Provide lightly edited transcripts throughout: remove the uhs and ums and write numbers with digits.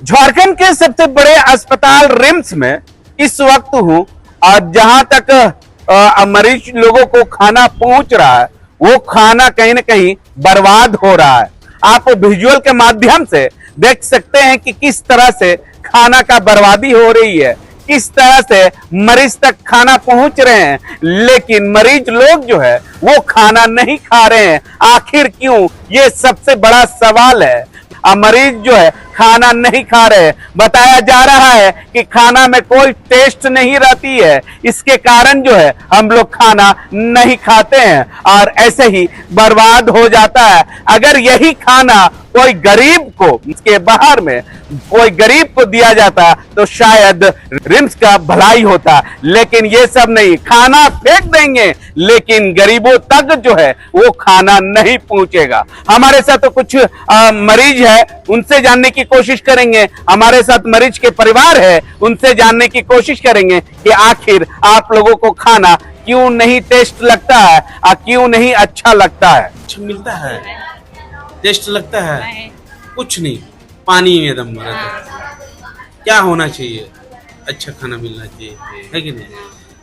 झारखंड के सबसे बड़े अस्पताल रिम्स में इस वक्त हूं और जहां तक मरीज लोगों को खाना पहुंच रहा है वो खाना कहीं ना कहीं बर्बाद हो रहा है। आप विजुअल के माध्यम से देख सकते हैं कि किस तरह से खाना का बर्बादी हो रही है, किस तरह से मरीज तक खाना पहुंच रहे हैं, लेकिन मरीज लोग जो है वो खाना नहीं खा रहे हैं। आखिर क्यों, ये सबसे बड़ा सवाल है। मरीज जो है खाना नहीं खा रहे, बताया जा रहा है कि खाना में कोई टेस्ट नहीं रहती है, इसके कारण जो है हम लोग खाना नहीं खाते हैं और ऐसे ही बर्बाद हो जाता है। अगर यही खाना कोई गरीब को, इसके बाहर में कोई गरीब को दिया जाता तो शायद रिम्स का भलाई होता, लेकिन ये सब नहीं, खाना फेंक देंगे लेकिन गरीबों तक जो है वो खाना नहीं पहुंचेगा। हमारे साथ तो कुछ मरीज है, उनसे जानने की कोशिश करेंगे। हमारे साथ मरीज के परिवार है, उनसे जानने की कोशिश करेंगे कि आखिर आप लोगों को खाना क्यों नहीं टेस्ट लगता है और क्यों नहीं अच्छा लगता है। अच्छा मिलता है, टेस्ट लगता है, कुछ नहीं, पानी में दम रहता है। क्या होना चाहिए, अच्छा खाना मिलना चाहिए, है कि नहीं?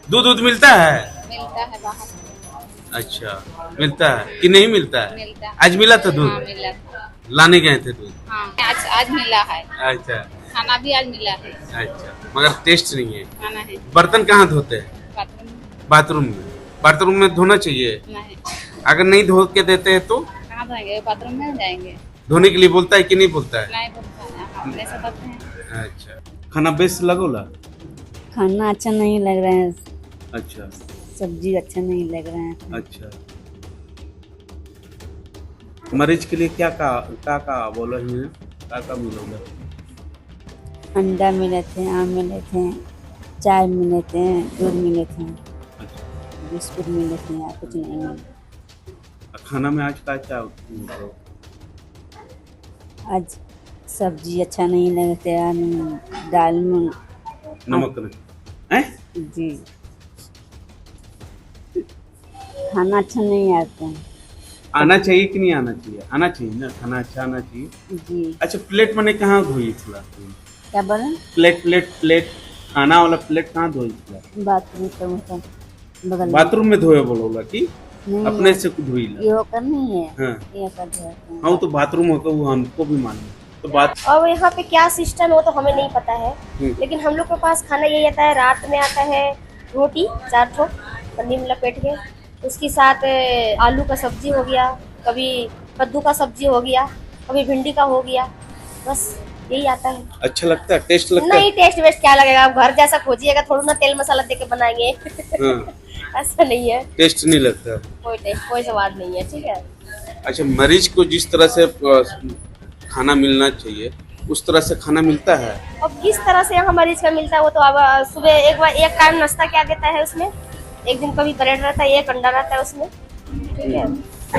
दूध मिलता है बाहर। अच्छा मिलता है कि नहीं मिलता है? मिलता है। आज मिला था दूध? हाँ, मिला। लाने गए थे दूध? हाँ, आज मिला है। अच्छा, खाना भी आज मिला है। अच्छा, मगर टेस्ट नहीं है। खाना है बर्तन कहाँ धोते हैं? बाथरूम में। बाथरूम में धोना चाहिए। नहीं, अगर नहीं धो के देते हैं तो कहाँ जाएंगे? बाथरूम में जाएंगे। धोने के लिए बोलता है कि नहीं बोलता है? नहीं बोलता है, हम ऐसा करते हैं। अच्छा, खाना बेस्ट लगोला? खाना अच्छा नहीं लग रहा है, अच्छा सब्जी अच्छा नहीं लग रहा है। अच्छा, मरीज के लिए क्या का बोलो ही है, क्या मिलोगे? अंडा मिले थे, आम मिले थे, चाय मिले थे, दूध मिले थे, अच्छा, बिस्कुट मिले थे, या कुछ नहीं मिले। खाना में आज का क्या मिलो? आज सब्जी अच्छा नहीं लगते, दाल में नमक नहीं हैं? जी खाना अच्छा नहीं आता है। आना चाहिए कि नहीं आना चाहिए? आना चाहिए ना, खाना अच्छा आना चाहिए। जी अच्छा, प्लेट मैंने कहाँ धोई थी? क्या बोले? प्लेट खाना वाला प्लेट कहाँ धोई थी? बाथरूम तो मतलब बगल में। बाथरूम में धोए बोलोला कि नहीं, अपने से धोई ला? ये होकर नहीं है। हाँ। ये कर दिया है। हाँ, तो बाथरूम होगा वो हमको भी मालूम, तो बात और यहाँ पे क्या सिस्टम है वो तो हमें नहीं पता है, लेकिन हम लोग के पास खाना यही आता है। रात में आता है रोटी 4 ठो पन्नी में लपेट के, उसके साथ आलू का सब्जी हो गया, कभी कद्दू का सब्जी हो गया, कभी भिंडी का हो गया, बस यही आता है। अच्छा लगता है, टेस्ट लगता है? नहीं, टेस्ट वेस्ट क्या लगेगा, आप घर जैसा खोजिएगा, थोड़ा ना तेल मसाला दे के बनाएंगे। हाँ, ऐसा नहीं है, टेस्ट नहीं लगता है। कोई टेस्ट कोई स्वाद नहीं है। ठीक है, अच्छा, मरीज को जिस तरह से खाना मिलना चाहिए उस तरह से खाना मिलता है? अब किस तरह से यहाँ मरीज का मिलता है वो तो अब सुबह एक टाइम नाश्ता क्या देता है उसमें, एक दिन कभी ब्रेड रहता है, एक अंडा रहता है उसमें, ठीक है,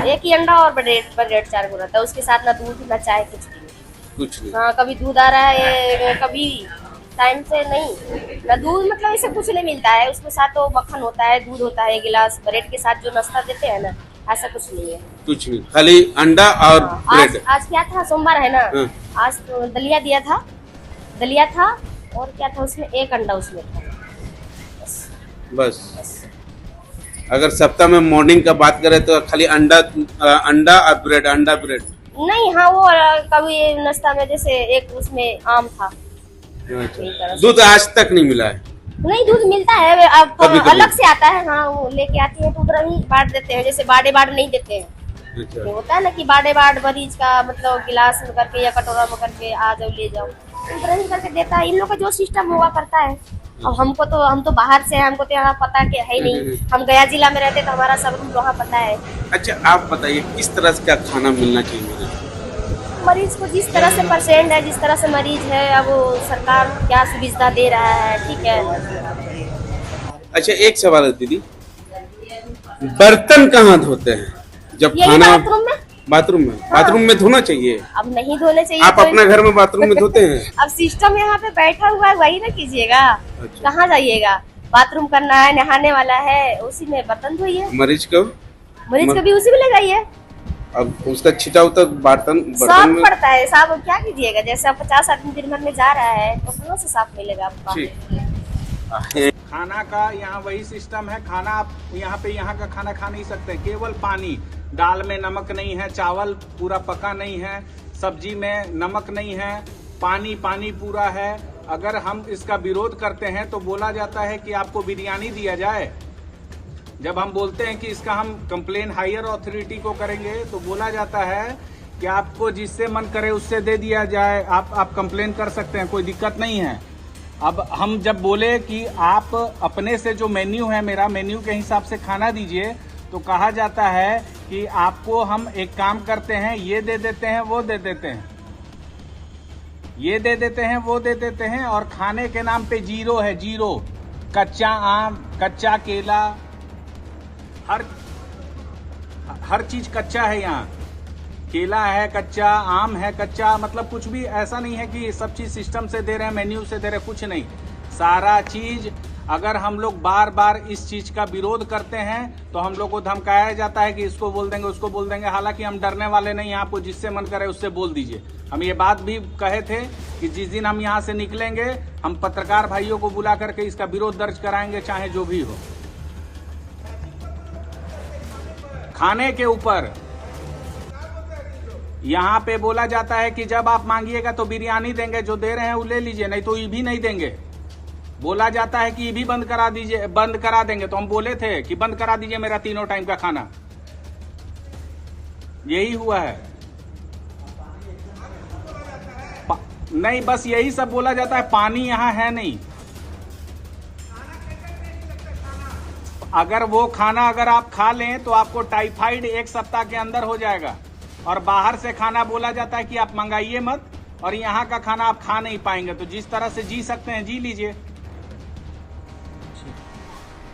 एक ही अंडा और ब्रेड 4 गो रहता है, उसके साथ ना दूध ना चाय, कुछ नहीं। हाँ, कभी दूध आ रहा है, कभी टाइम से नहीं ना दूध, मतलब ऐसे कुछ नहीं मिलता है। उसके साथ तो मक्खन होता है, दूध होता है, गिलास ब्रेड के साथ जो नाश्ता देते हैं ना, ऐसा कुछ नहीं है। कुछ नहीं, खाली अंडा और ब्रेड। आज क्या था, सोमवार है ना, आज तो दलिया दिया था, दलिया था और क्या था उसमें, एक अंडा उसमें था, बस। अगर सप्ताह में मॉर्निंग का बात करें तो खाली अंडा और ब्रेड, अंडा ब्रेड नहीं। हाँ, वो कभी नाश्ता में जैसे एक उसमें आम था। दूध आज तक नहीं मिला है? नहीं, दूध मिलता है, अब कभी अलग से आता है। हाँ, वो लेके आती है तो उधर ही बांट देते हैं, जैसे बाड़े नहीं देते हैं। अच्छा। तो होता है ना कि बाड़े मरीज का मतलब गिलास में करके या कटोरा में करके आ जाओ ले जाओ, उधर ही करके देता है। इन लोग का जो सिस्टम होगा करता है। अब हम तो बाहर से हैं, हमको तो यहाँ पता के है नहीं, हम गया जिला में रहते तो हमारा सब वहाँ पता है। अच्छा, आप बताइए किस तरह से क्या खाना मिलना चाहिए मरीज को? जिस तरह से पेशेंट है, जिस तरह से मरीज है, अब सरकार क्या सुविधा दे रहा है, ठीक है। अच्छा, एक सवाल है दीदी, बर्तन कहाँ धोते हैं जब खाना? बाथरूम में धोना चाहिए? अब नहीं धोने चाहिए। आप अपने घर में बाथरूम में धोते हैं? अब सिस्टम यहाँ पे बैठा हुआ है, वही ना कीजिएगा। अच्छा। कहाँ जाइएगा, बाथरूम करना है, नहाने वाला है, उसी में बर्तन धोइए। मरीज को भी उसी में लगाइए। अब उसका छिटाव तक बर्तन साफ में पड़ता है, साफ क्या कीजिएगा, जैसे 50 आदमी दिन भर में जा रहा है तो कहाँ से साफ मिलेगा आपको। ठीक। खाना का यहाँ वही सिस्टम है, खाना आप यहाँ का खाना खा नहीं सकते, केवल पानी। दाल में नमक नहीं है, चावल पूरा पका नहीं है, सब्जी में नमक नहीं है, पानी पानी पूरा है। अगर हम इसका विरोध करते हैं तो बोला जाता है कि आपको बिरयानी दिया जाए। जब हम बोलते हैं कि इसका हम कंप्लेन हायर अथॉरिटी को करेंगे तो बोला जाता है कि आपको जिससे मन करे उससे दे दिया जाए, आप कंप्लेन कर सकते हैं, कोई दिक्कत नहीं है। अब हम जब बोले कि आप अपने से जो मेन्यू है, मेरा मेन्यू के हिसाब से खाना दीजिए, तो कहा जाता है कि आपको हम एक काम करते हैं, ये दे देते हैं, वो दे देते हैं, ये दे देते हैं, वो दे देते हैं, और खाने के नाम पे जीरो है, जीरो। कच्चा आम, कच्चा केला, हर चीज कच्चा है यहाँ। केला है कच्चा, आम है कच्चा, मतलब कुछ भी ऐसा नहीं है कि सब चीज सिस्टम से दे रहे हैं, मेन्यू से दे रहे हैं, कुछ नहीं। सारा चीज, अगर हम लोग बार बार इस चीज का विरोध करते हैं तो हम लोग को धमकाया जाता है कि इसको बोल देंगे, उसको बोल देंगे। हालांकि हम डरने वाले नहीं, आपको जिससे मन करे उससे बोल दीजिए। हम ये बात भी कहे थे कि जिस दिन हम यहाँ से निकलेंगे, हम पत्रकार भाइयों को बुला करके इसका विरोध दर्ज कराएंगे, चाहे जो भी हो। खाने के ऊपर यहाँ पे बोला जाता है कि जब आप मांगिएगा तो बिरयानी देंगे, जो दे रहे हैं वो ले लीजिए, नहीं तो ये भी नहीं देंगे। बोला जाता है कि ये भी बंद करा दीजिए, बंद करा देंगे। तो हम बोले थे कि बंद करा दीजिए मेरा 3 टाइम का खाना। यही हुआ है। नहीं, बस यही सब बोला जाता है, पानी यहाँ है नहीं। अगर वो खाना अगर आप खा लें तो आपको टाइफाइड 1 सप्ताह के अंदर हो जाएगा। और बाहर से खाना बोला जाता है कि आप मंगाइए मत, और यहाँ का खाना आप खा नहीं पाएंगे। तो जिस तरह से जी सकते हैं जी लीजिए।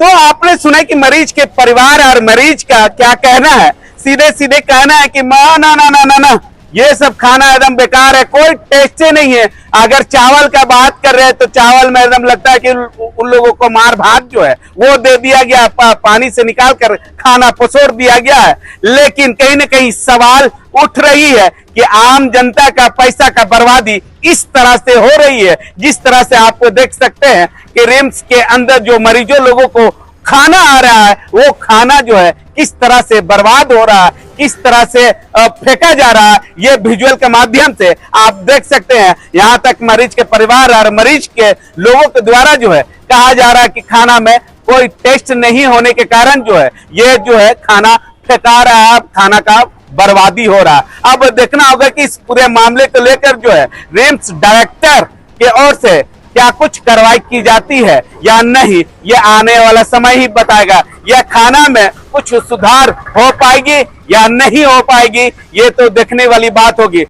तो आपने सुना कि मरीज के परिवार और मरीज का क्या कहना है। सीधे सीधे कहना है कि ना ना ना ना ना, ये सब खाना एकदम बेकार है, कोई टेस्ट नहीं है। अगर चावल का बात कर रहे हैं तो चावल में एकदम लगता है कि उन लोगों को मार भात जो है वो दे दिया गया, पानी से निकाल कर खाना पसोर दिया गया है। लेकिन कहीं ना कहीं सवाल उठ रही है कि आम जनता का पैसा का बर्बादी इस तरह से हो रही है, जिस तरह से आपको देख सकते हैं कि रिम्स के अंदर जो मरीजों लोगों को खाना आ रहा है, वो खाना जो है किस तरह से बर्बाद हो रहा है, किस तरह से फेंका जा रहा है, ये विजुअल के माध्यम से आप देख सकते हैं। यहाँ तक मरीज के परिवार और मरीज के लोगों के द्वारा जो है कहा जा रहा है कि खाना में कोई टेस्ट नहीं होने के कारण जो है ये जो है खाना फेंका रहा है, खाना का बर्बादी हो रहा है। अब देखना होगा कि इस पूरे मामले को लेकर जो है रिम्स डायरेक्टर के ओर से क्या कुछ कार्रवाई की जाती है या नहीं, ये आने वाला समय ही बताएगा। यह खाना में कुछ सुधार हो पाएगी या नहीं हो पाएगी, ये तो देखने वाली बात होगी।